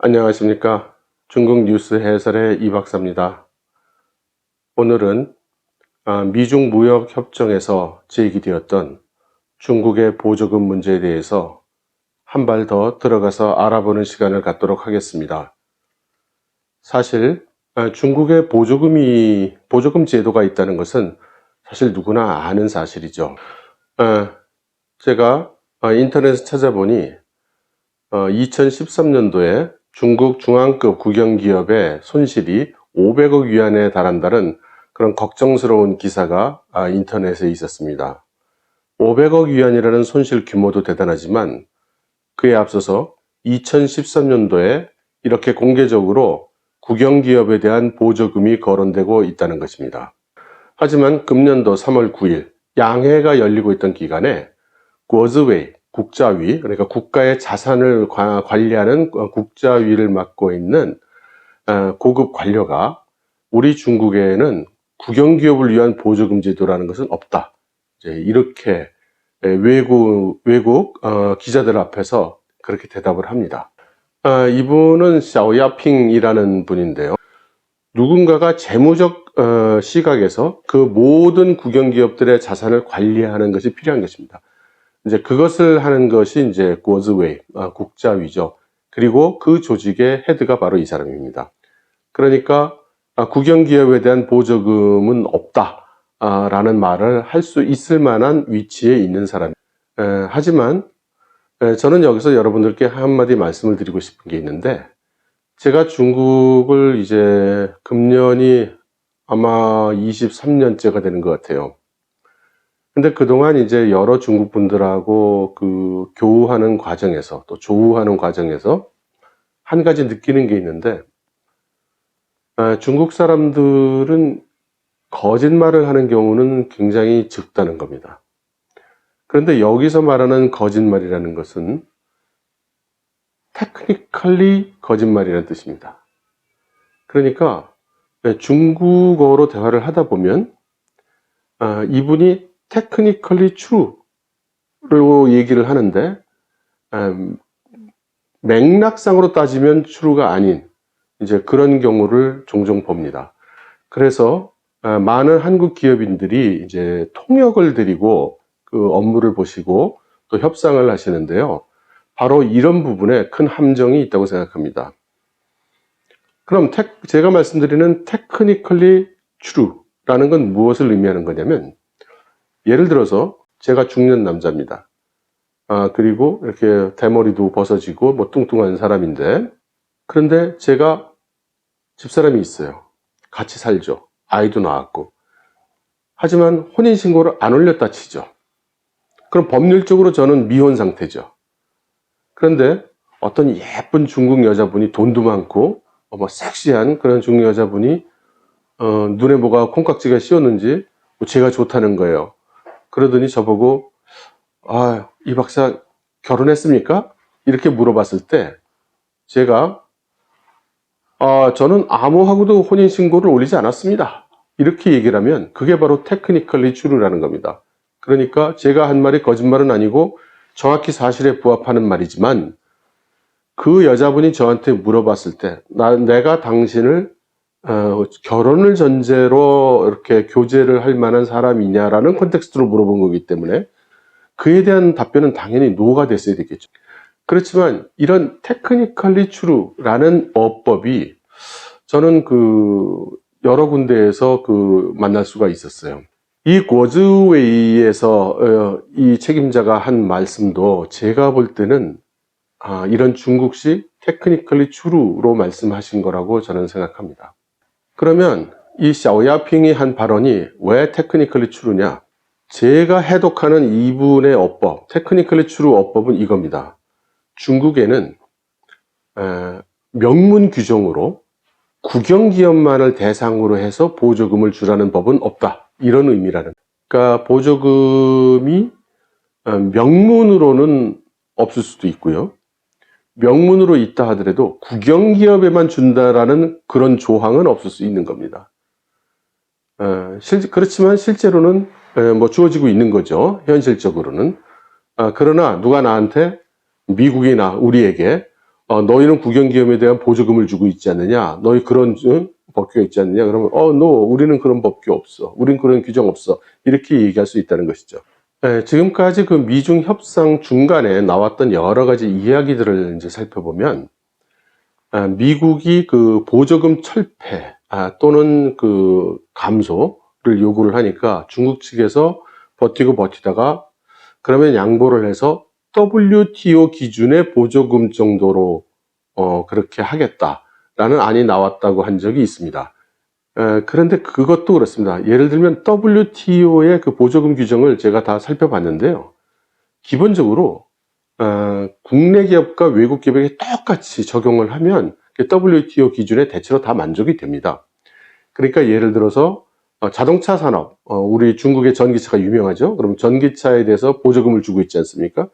안녕하십니까. 중국 뉴스 해설의 이 박사입니다. 오늘은 미중 무역 협정에서 제기되었던 중국의 보조금 문제에 대해서 한 발 더 들어가서 알아보는 시간을 갖도록 하겠습니다. 사실 중국의 보조금 제도가 있다는 것은 사실 누구나 아는 사실이죠. 제가 인터넷에 찾아보니 2013년도에 중국 중앙급 국영기업의 손실이 500억 위안에 달한다는 그런 걱정스러운 기사가 인터넷에 있었습니다. 500억 위안이라는 손실 규모도 대단하지만 그에 앞서서 2013년도에 이렇게 공개적으로 국영기업에 대한 보조금이 거론되고 있다는 것입니다. 하지만 금년도 3월 9일 양회가 열리고 있던 기간에 구어즈웨이 국자위, 그러니까 국가의 자산을 관리하는 국자위를 맡고 있는 고급 관료가 우리 중국에는 국영기업을 위한 보조금 제도라는 것은 없다. 이렇게 외국 기자들 앞에서 그렇게 대답을 합니다. 이분은 샤오야핑이라는 분인데요. 누군가가 재무적 시각에서 그 모든 국영기업들의 자산을 관리하는 것이 필요한 것입니다. 이제 그것을 하는 것이 이제 구어즈웨이, 국자위죠. 그리고 그 조직의 헤드가 바로 이 사람입니다. 그러니까 국영기업에 대한 보조금은 없다 라는 말을 할 수 있을 만한 위치에 있는 사람. 하지만 저는 여기서 여러분들께 한마디 말씀을 드리고 싶은 게 있는데, 제가 중국을 이제 금년이 아마 23년째가 되는 것 같아요. 근데 그동안 이제 여러 중국 분들하고 교우하는 과정에서, 또 조우하는 과정에서 한 가지 느끼는 게 있는데, 중국 사람들은 거짓말을 하는 경우는 굉장히 적다는 겁니다. 그런데 여기서 말하는 거짓말이라는 것은 테크니컬리 거짓말이라는 뜻입니다. 그러니까 중국어로 대화를 하다 보면 이분이 technically true로 얘기를 하는데 맥락상으로 따지면 true가 아닌 이제 그런 경우를 종종 봅니다. 그래서 많은 한국 기업인들이 이제 통역을 드리고 그 업무를 보시고 또 협상을 하시는데요. 바로 이런 부분에 큰 함정이 있다고 생각합니다. 그럼 제가 말씀드리는 technically true라는 건 무엇을 의미하는 거냐면, 예를 들어서 제가 중년 남자입니다. 그리고 이렇게 대머리도 벗어지고 뭐 뚱뚱한 사람인데, 그런데 제가 집사람이 있어요. 같이 살죠. 아이도 낳았고. 하지만 혼인신고를 안 올렸다 치죠. 그럼 법률적으로 저는 미혼 상태죠. 그런데 어떤 예쁜 중국 여자분이, 돈도 많고 뭐 섹시한 그런 중국 여자분이 눈에 뭐가 콩깍지가 씌었는지 제가 좋다는 거예요. 그러더니 저보고 이 박사 결혼했습니까? 이렇게 물어봤을 때 제가 저는 아무하고도 혼인신고를 올리지 않았습니다. 이렇게 얘기를 하면 그게 바로 테크니컬리 true라는 겁니다. 그러니까 제가 한 말이 거짓말은 아니고 정확히 사실에 부합하는 말이지만, 그 여자분이 저한테 물어봤을 때 내가 당신을 결혼을 전제로 이렇게 교제를 할 만한 사람이냐라는 컨텍스트로 물어본 거기 때문에 그에 대한 답변은 당연히 노가 됐어야 되겠죠. 그렇지만 이런 technically true라는 어법이 저는 여러 군데에서 만날 수가 있었어요. 이 고즈웨이에서 이 책임자가 한 말씀도 제가 볼 때는 이런 중국식 technically true로 말씀하신 거라고 저는 생각합니다. 그러면 이 샤오야핑이 한 발언이 왜 technically true냐? 제가 해독하는 이분의 어법, technically true 어법은 이겁니다. 중국에는 명문 규정으로 국영기업만을 대상으로 해서 보조금을 주라는 법은 없다. 이런 의미라는. 그러니까 보조금이 명문으로는 없을 수도 있고요. 명문으로 있다 하더라도 국영기업에만 준다라는 그런 조항은 없을 수 있는 겁니다. 그렇지만 실제로는 뭐 주어지고 있는 거죠. 현실적으로는. 그러나 누가 나한테, 미국이나 우리에게 너희는 국영기업에 대한 보조금을 주고 있지 않느냐? 너희 그런 법규가 있지 않느냐? 그러면 우리는 그런 법규 없어. 우린 그런 규정 없어. 이렇게 얘기할 수 있다는 것이죠. 네, 지금까지 그 미중 협상 중간에 나왔던 여러 가지 이야기들을 이제 살펴보면 미국이 그 보조금 철폐 또는 그 감소를 요구를 하니까 중국 측에서 버티고 버티다가 그러면 양보를 해서 WTO 기준의 보조금 정도로 그렇게 하겠다라는 안이 나왔다고 한 적이 있습니다. 그런데 그것도 그렇습니다. 예를 들면 WTO의 그 보조금 규정을 제가 다 살펴봤는데요. 기본적으로 국내 기업과 외국 기업에게 똑같이 적용을 하면 WTO 기준에 대체로 다 만족이 됩니다. 그러니까 예를 들어서 자동차 산업, 우리 중국의 전기차가 유명하죠. 그럼 전기차에 대해서 보조금을 주고 있지 않습니까?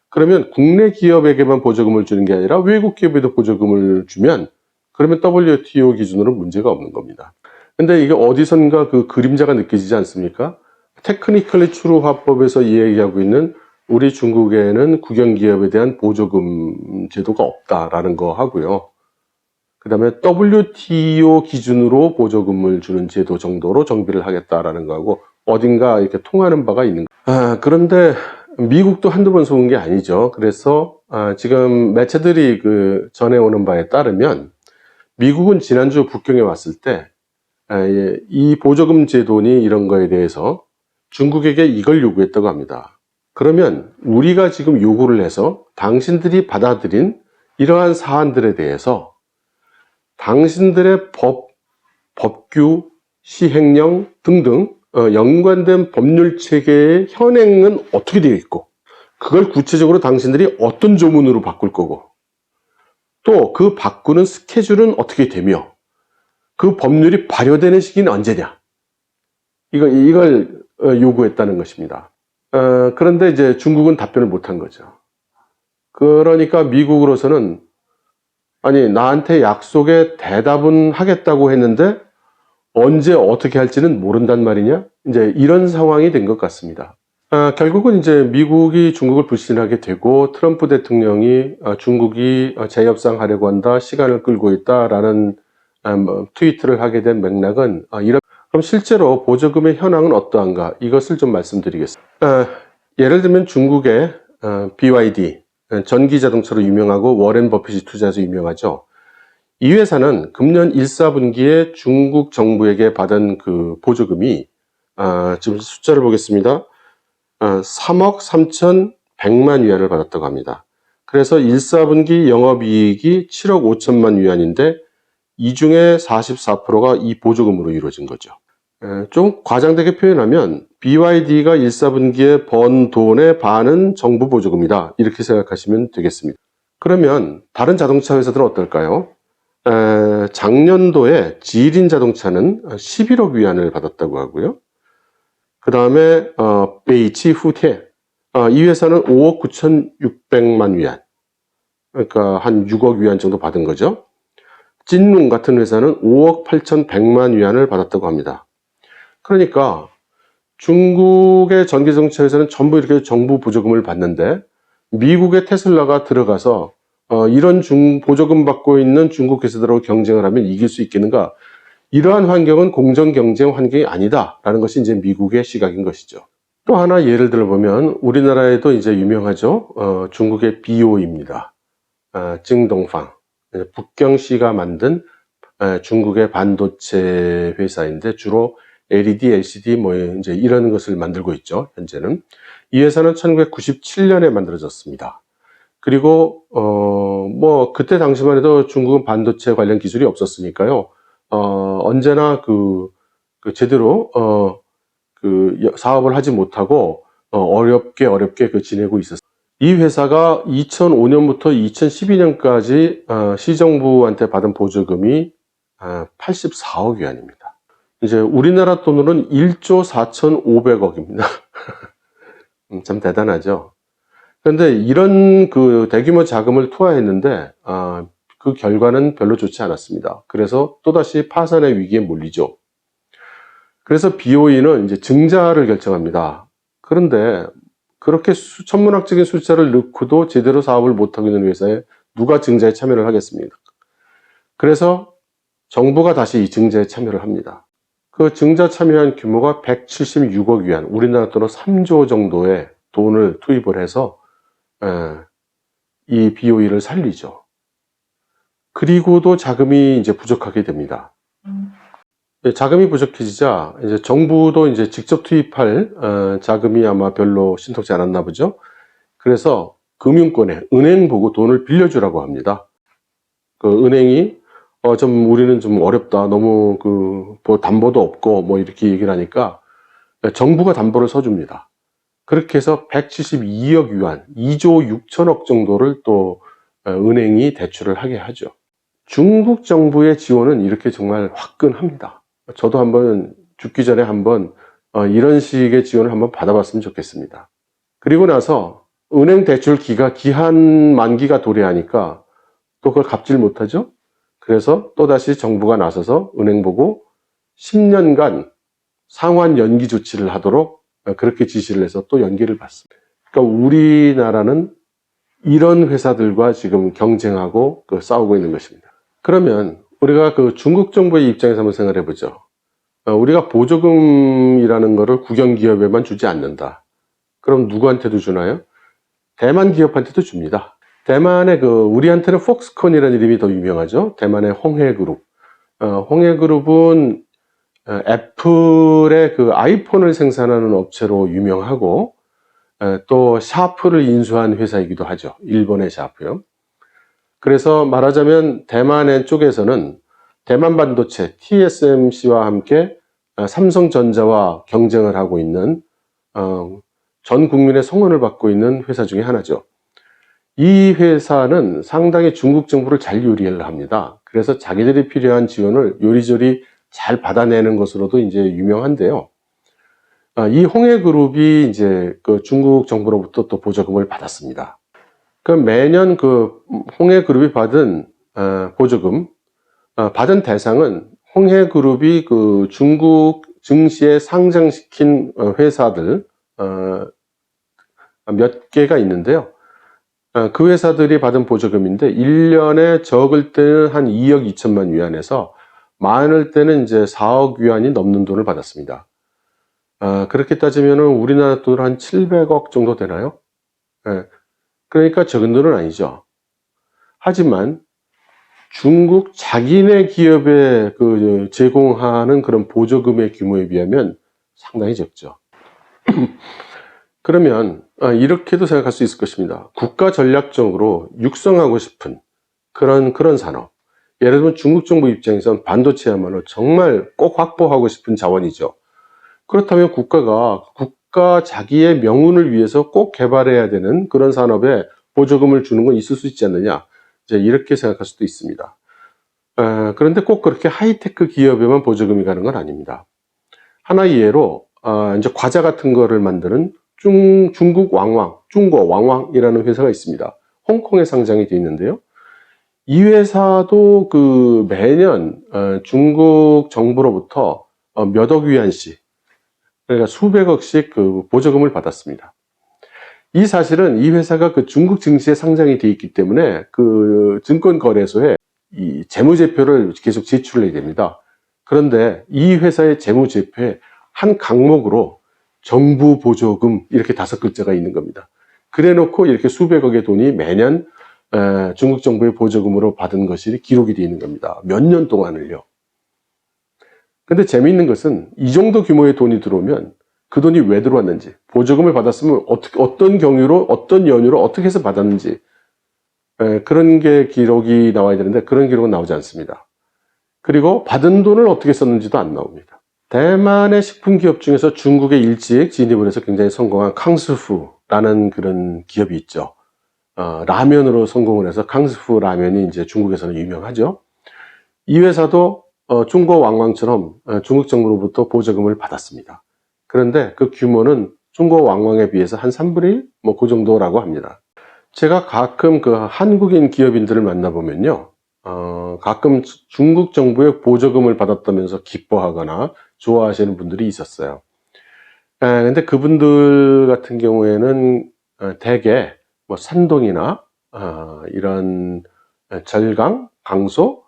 그러면 국내 기업에게만 보조금을 주는 게 아니라 외국 기업에도 보조금을 주면 그러면 WTO 기준으로 문제가 없는 겁니다. 근데 이게 어디선가 그 그림자가 느껴지지 않습니까? 테크니컬리 트루 화법에서 이야기하고 있는 우리 중국에는 국영기업에 대한 보조금 제도가 없다라는 거 하고요. 그 다음에 WTO 기준으로 보조금을 주는 제도 정도로 정비를 하겠다라는 거하고 어딘가 이렇게 통하는 바가 있는 거예요. 그런데 미국도 한두 번 속은 게 아니죠. 그래서 지금 매체들이 그 전해오는 바에 따르면 미국은 지난주 북경에 왔을 때 이 보조금 제도니 이런 거에 대해서 중국에게 이걸 요구했다고 합니다. 그러면 우리가 지금 요구를 해서 당신들이 받아들인 이러한 사안들에 대해서 당신들의 법규, 시행령 등등 연관된 법률 체계의 현행은 어떻게 되어 있고 그걸 구체적으로 당신들이 어떤 조문으로 바꿀 거고 또 그 바꾸는 스케줄은 어떻게 되며 그 법률이 발효되는 시기는 언제냐 이걸 요구했다는 것입니다. 그런데 이제 중국은 답변을 못한 거죠. 그러니까 미국으로서는 아니 나한테 약속에 대답은 하겠다고 했는데 언제 어떻게 할지는 모른단 말이냐? 이제 이런 상황이 된 것 같습니다. 결국은 이제 미국이 중국을 불신하게 되고 트럼프 대통령이 중국이 재협상하려고 한다, 시간을 끌고 있다라는 트위트를 하게 된 맥락은 그럼 실제로 보조금의 현황은 어떠한가? 이것을 좀 말씀드리겠습니다. 예를 들면 중국의 BYD, 전기자동차로 유명하고 워렌 버핏이 투자해서 유명하죠. 이 회사는 금년 1, 4분기에 중국 정부에게 받은 그 보조금이 지금 숫자를 보겠습니다. 3억 3,100만 위안을 받았다고 합니다. 그래서 1, 4분기 영업이익이 7억 5천만 위안인데 이 중에 44%가 이 보조금으로 이루어진 거죠. 좀 과장되게 표현하면 BYD가 1, 4분기에 번 돈의 반은 정부 보조금이다. 이렇게 생각하시면 되겠습니다. 그러면 다른 자동차 회사들은 어떨까요? 작년도에 지린 자동차는 11억 위안을 받았다고 하고요. 그 다음에 베이치 후테 이 회사는 5억 9,600만 위안 그러니까 한 6억 위안 정도 받은 거죠. 찐룽 같은 회사는 5억 8,100만 위안을 받았다고 합니다. 그러니까 중국의 전기자동차 회사는 전부 이렇게 정부 보조금을 받는데 미국의 테슬라가 들어가서 이런 보조금 받고 있는 중국 회사들하고 경쟁을 하면 이길 수 있겠는가? 이러한 환경은 공정경쟁 환경이 아니다라는 것이 이제 미국의 시각인 것이죠. 또 하나 예를 들어보면 우리나라에도 이제 유명하죠. 중국의 BOE입니다. 증동팡. 북경시가 만든 중국의 반도체 회사인데 주로 LED, LCD 뭐 이제 이런 것을 만들고 있죠. 현재는. 이 회사는 1997년에 만들어졌습니다. 그리고 뭐 그때 당시만 해도 중국은 반도체 관련 기술이 없었으니까요. 언제나 제대로 그 사업을 하지 못하고 어렵게 지내고 있었어요. 이 회사가 2005년부터 2012년까지 시정부한테 받은 보조금이 84억 위안입니다. 이제 우리나라 돈으로는 1조 4,500억입니다. 참 대단하죠. 그런데 이런 그 대규모 자금을 투하했는데 그 결과는 별로 좋지 않았습니다. 그래서 또다시 파산의 위기에 몰리죠. 그래서 BOE는 이제 증자를 결정합니다. 그런데 그렇게 천문학적인 숫자를 넣고도 제대로 사업을 못하고 있는 회사에 누가 증자에 참여를 하겠습니까? 그래서 정부가 다시 이 증자에 참여를 합니다. 그 증자 참여한 규모가 176억 위안, 우리나라 돈으로 3조 정도의 돈을 투입을 해서 이 BOE를 살리죠. 그리고도 자금이 이제 부족하게 됩니다. 자금이 부족해지자 이제 정부도 이제 직접 투입할 자금이 아마 별로 신통치 않았나 보죠. 그래서 금융권에 은행 보고 돈을 빌려주라고 합니다. 그 은행이 좀 우리는 좀 어렵다. 너무 뭐 담보도 없고 뭐 이렇게 얘기를 하니까 정부가 담보를 서줍니다. 그렇게 해서 172억 위안, 2조 6천억 정도를 또 은행이 대출을 하게 하죠. 중국 정부의 지원은 이렇게 정말 화끈합니다. 저도 한번 죽기 전에 한번 이런 식의 지원을 한번 받아봤으면 좋겠습니다. 그리고 나서 은행 대출 기한 만기가 도래하니까 또 그걸 갚질 못하죠. 그래서 또다시 정부가 나서서 은행 보고 10년간 상환 연기 조치를 하도록 그렇게 지시를 해서 또 연기를 받습니다. 그러니까 우리나라는 이런 회사들과 지금 경쟁하고 싸우고 있는 것입니다. 그러면 우리가 그 중국 정부의 입장에서 한번 생각해 보죠. 우리가 보조금이라는 거를 국영 기업에만 주지 않는다. 그럼 누구한테도 주나요? 대만 기업한테도 줍니다. 대만의 우리한테는 폭스콘이라는 이름이 더 유명하죠. 대만의 홍해그룹. 홍해그룹은 애플의 그 아이폰을 생산하는 업체로 유명하고 또 샤프를 인수한 회사이기도 하죠. 일본의 샤프요. 그래서 말하자면 대만의 쪽에서는 대만 반도체 TSMC와 함께 삼성전자와 경쟁을 하고 있는 전 국민의 성원을 받고 있는 회사 중에 하나죠. 이 회사는 상당히 중국 정부를 잘 요리를 합니다. 그래서 자기들이 필요한 지원을 요리조리 잘 받아내는 것으로도 이제 유명한데요. 이 홍해그룹이 이제 그 중국 정부로부터 또 보조금을 받았습니다. 그 매년 홍해그룹이 받은 보조금, 받은 대상은 홍해그룹이 그 중국 증시에 상장시킨 회사들 몇 개가 있는데요. 그 회사들이 받은 보조금인데 1년에 적을 때는 한 2억 2천만 위안에서 많을 때는 이제 4억 위안이 넘는 돈을 받았습니다. 그렇게 따지면 우리나라 돈으로 한 700억 정도 되나요? 그러니까 적은 돈은 아니죠. 하지만 중국 자기네 기업에 제공하는 그런 보조금의 규모에 비하면 상당히 적죠. 그러면 이렇게도 생각할 수 있을 것입니다. 국가 전략적으로 육성하고 싶은 그런 산업. 예를 들면 중국 정부 입장에서는 반도체야말로 정말 꼭 확보하고 싶은 자원이죠. 그렇다면 국가 자기의 명운을 위해서 꼭 개발해야 되는 그런 산업에 보조금을 주는 건 있을 수 있지 않느냐. 이제 이렇게 생각할 수도 있습니다. 그런데 꼭 그렇게 하이테크 기업에만 보조금이 가는 건 아닙니다. 하나의 예로 이제 과자 같은 거를 만드는 중국 왕왕, 중고 왕왕이라는 회사가 있습니다. 홍콩에 상장이 되어 있는데요. 이 회사도 매년 중국 정부로부터 몇억 위안씩, 그러니까 수백억씩 보조금을 받았습니다. 이 사실은 이 회사가 중국 증시에 상장이 되어 있기 때문에 증권거래소에 이 재무제표를 계속 제출을 해야 됩니다. 그런데 이 회사의 재무제표에 한 항목으로 정부 보조금 이렇게 5글자가 있는 겁니다. 그래 놓고 이렇게 수백억의 돈이 매년 중국 정부의 보조금으로 받은 것이 기록이 되어 있는 겁니다. 몇 년 동안을요. 근데 재미있는 것은 이 정도 규모의 돈이 들어오면 그 돈이 왜 들어왔는지, 보조금을 받았으면 어떤 경유로, 어떤 연유로 어떻게 해서 받았는지 그런 게 기록이 나와야 되는데 그런 기록은 나오지 않습니다. 그리고 받은 돈을 어떻게 썼는지도 안 나옵니다. 대만의 식품기업 중에서 중국에 일찍 진입을 해서 굉장히 성공한 캉스푸라는 그런 기업이 있죠. 라면으로 성공을 해서 캉스푸 라면이 이제 중국에서는 유명하죠. 이 회사도 중고 왕왕처럼 중국 정부로부터 보조금을 받았습니다. 그런데 그 규모는 중고 왕왕에 비해서 한 3분의 1? 뭐 그 정도라고 합니다. 제가 가끔 한국인 기업인들을 만나보면요. 가끔 중국 정부의 보조금을 받았다면서 기뻐하거나 좋아하시는 분들이 있었어요. 근데 그분들 같은 경우에는 대개 뭐 산동이나 이런 절강, 강소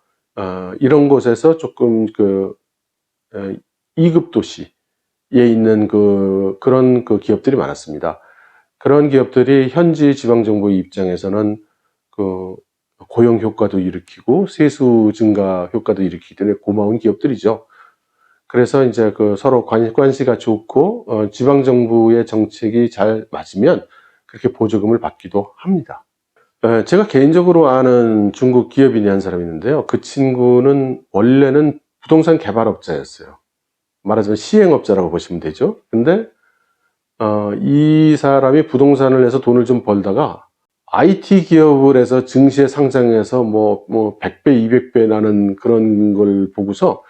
이런 곳에서 조금 2급 도시에 있는 그런 기업들이 많았습니다. 그런 기업들이 현지 지방정부의 입장에서는 고용 효과도 일으키고 세수 증가 효과도 일으키기 때문에 고마운 기업들이죠. 그래서 이제 서로 관시가 좋고 지방정부의 정책이 잘 맞으면 그렇게 보조금을 받기도 합니다. 제가 개인적으로 아는 중국 기업인이 한 사람이 있는데요. 그 친구는 원래는 부동산 개발업자였어요. 말하자면 시행업자라고 보시면 되죠. 근데 이 사람이 부동산을 해서 돈을 좀 벌다가 IT 기업을 해서 증시에 상장해서 뭐 100배, 200배 나는 그런 걸 보고서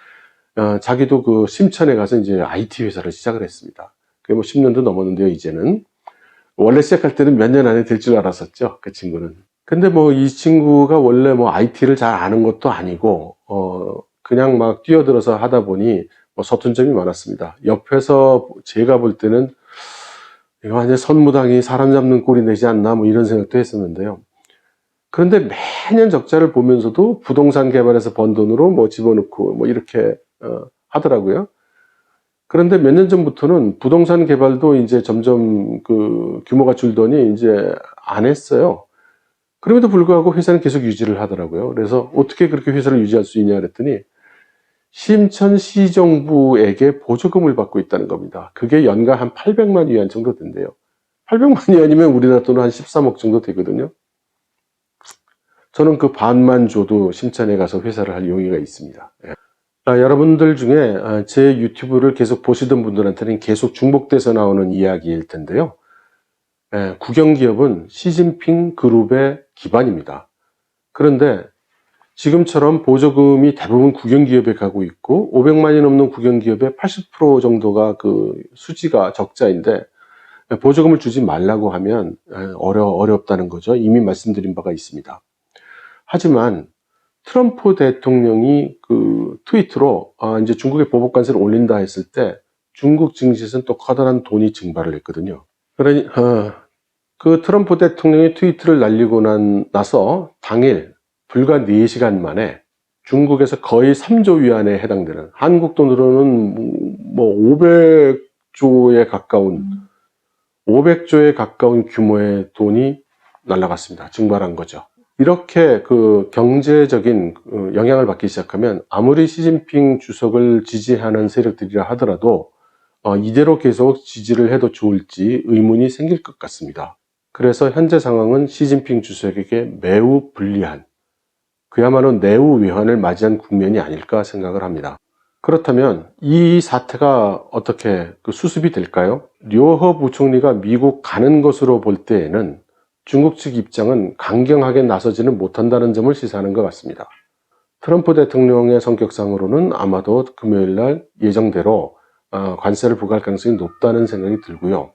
자기도 심천에 가서 이제 IT 회사를 시작을 했습니다. 그게 뭐 10년도 넘었는데요, 이제는. 원래 시작할 때는 몇 년 안에 될 줄 알았었죠, 그 친구는. 근데 이 친구가 원래 IT를 잘 아는 것도 아니고, 그냥 막 뛰어들어서 하다 보니 서툰 점이 많았습니다. 옆에서 제가 볼 때는 이거 완전 선무당이 사람 잡는 꼴이 되지 않나 이런 생각도 했었는데요. 그런데 매년 적자를 보면서도 부동산 개발에서 번 돈으로 집어넣고 이렇게 하더라고요. 그런데 몇 년 전부터는 부동산 개발도 이제 점점 규모가 줄더니 이제 안 했어요. 그럼에도 불구하고 회사는 계속 유지를 하더라고요. 그래서 어떻게 그렇게 회사를 유지할 수 있냐 그랬더니 심천시정부에게 보조금을 받고 있다는 겁니다. 그게 연간 한 800만 위안 정도 된대요. 800만 위안이면 우리나라 돈은 한 13억 정도 되거든요. 저는 그 반만 줘도 심천에 가서 회사를 할 용의가 있습니다. 여러분들 중에 제 유튜브를 계속 보시던 분들한테는 계속 중복돼서 나오는 이야기일 텐데요. 국영기업은 시진핑 그룹의 기반입니다. 그런데 지금처럼 보조금이 대부분 국영기업에 가고 있고 500만이 넘는 국영기업의 80% 정도가 수지가 적자인데 보조금을 주지 말라고 하면 어렵다는 거죠. 이미 말씀드린 바가 있습니다. 하지만 트럼프 대통령이 트위터로 이제 중국의 보복관세를 올린다 했을 때 중국 증시에서는 또 커다란 돈이 증발을 했거든요. 그러니 그 트럼프 대통령이 트위터를 날리고 나서 당일 불과 4시간 만에 중국에서 거의 3조 위안에 해당되는 한국 돈으로는 500조에 가까운 규모의 돈이 날아갔습니다. 증발한 거죠. 이렇게 경제적인 영향을 받기 시작하면 아무리 시진핑 주석을 지지하는 세력들이라 하더라도 이대로 계속 지지를 해도 좋을지 의문이 생길 것 같습니다. 그래서 현재 상황은 시진핑 주석에게 매우 불리한 그야말로 내후위환을 맞이한 국면이 아닐까 생각을 합니다. 그렇다면 이 사태가 어떻게 수습이 될까요? 류허 부총리가 미국 가는 것으로 볼 때에는 중국 측 입장은 강경하게 나서지는 못한다는 점을 시사하는 것 같습니다. 트럼프 대통령의 성격상으로는 아마도 금요일 날 예정대로 관세를 부과할 가능성이 높다는 생각이 들고요.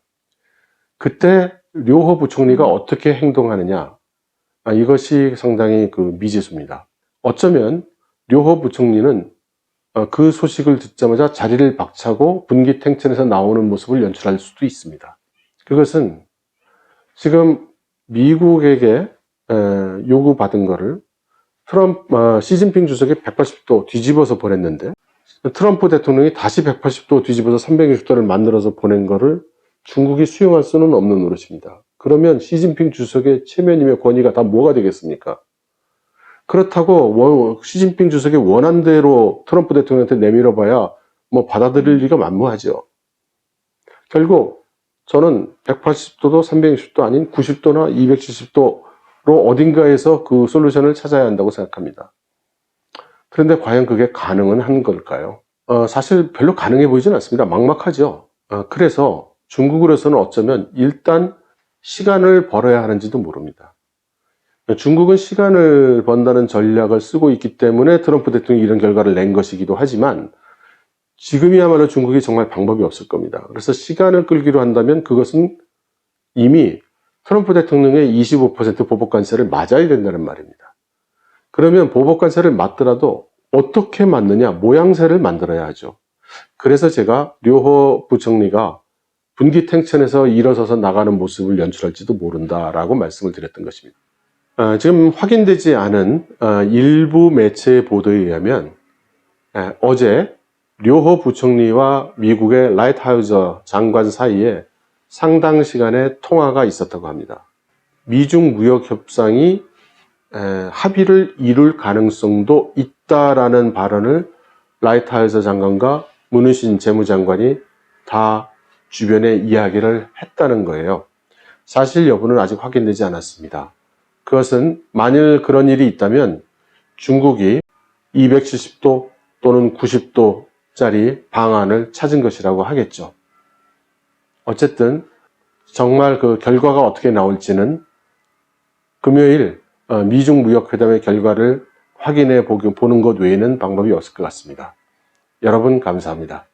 그때 류허 부총리가 어떻게 행동하느냐, 이것이 상당히 미지수입니다. 어쩌면 류허 부총리는 그 소식을 듣자마자 자리를 박차고 분기탱천에서 나오는 모습을 연출할 수도 있습니다. 그것은 지금 미국에게 요구받은 거를 시진핑 주석이 180도 뒤집어서 보냈는데 트럼프 대통령이 다시 180도 뒤집어서 360도를 만들어서 보낸 거를 중국이 수용할 수는 없는 노릇입니다. 그러면 시진핑 주석의 체면이며 권위가 다 뭐가 되겠습니까? 그렇다고 시진핑 주석의 원한대로 트럼프 대통령한테 내밀어봐야 받아들일 리가 만무하죠. 결국 저는 180도도 360도 아닌 90도나 270도로 어딘가에서 그 솔루션을 찾아야 한다고 생각합니다. 그런데 과연 그게 가능은 한 걸까요? 사실 별로 가능해 보이진 않습니다. 막막하죠. 그래서 중국으로서는 어쩌면 일단 시간을 벌어야 하는지도 모릅니다. 중국은 시간을 번다는 전략을 쓰고 있기 때문에 트럼프 대통령이 이런 결과를 낸 것이기도 하지만 지금이야말로 중국이 정말 방법이 없을 겁니다. 그래서 시간을 끌기로 한다면 그것은 이미 트럼프 대통령의 25% 보복관세를 맞아야 된다는 말입니다. 그러면 보복관세를 맞더라도 어떻게 맞느냐, 모양새를 만들어야 하죠. 그래서 제가 류허 부총리가 분기탱천에서 일어서서 나가는 모습을 연출할지도 모른다라고 말씀을 드렸던 것입니다. 지금 확인되지 않은 일부 매체 보도에 의하면 어제 류호 부총리와 미국의 라이트하우저 장관 사이에 상당 시간의 통화가 있었다고 합니다. 미중 무역 협상이 합의를 이룰 가능성도 있다라는 발언을 라이트하우저 장관과 문우신 재무장관이 다 주변에 이야기를 했다는 거예요. 사실 여부는 아직 확인되지 않았습니다. 그것은 만일 그런 일이 있다면 중국이 270도 또는 90도짜리 방안을 찾은 것이라고 하겠죠. 어쨌든 정말 그 결과가 어떻게 나올지는 금요일 미중 무역회담의 결과를 확인해 보는 것 외에는 방법이 없을 것 같습니다. 여러분 감사합니다.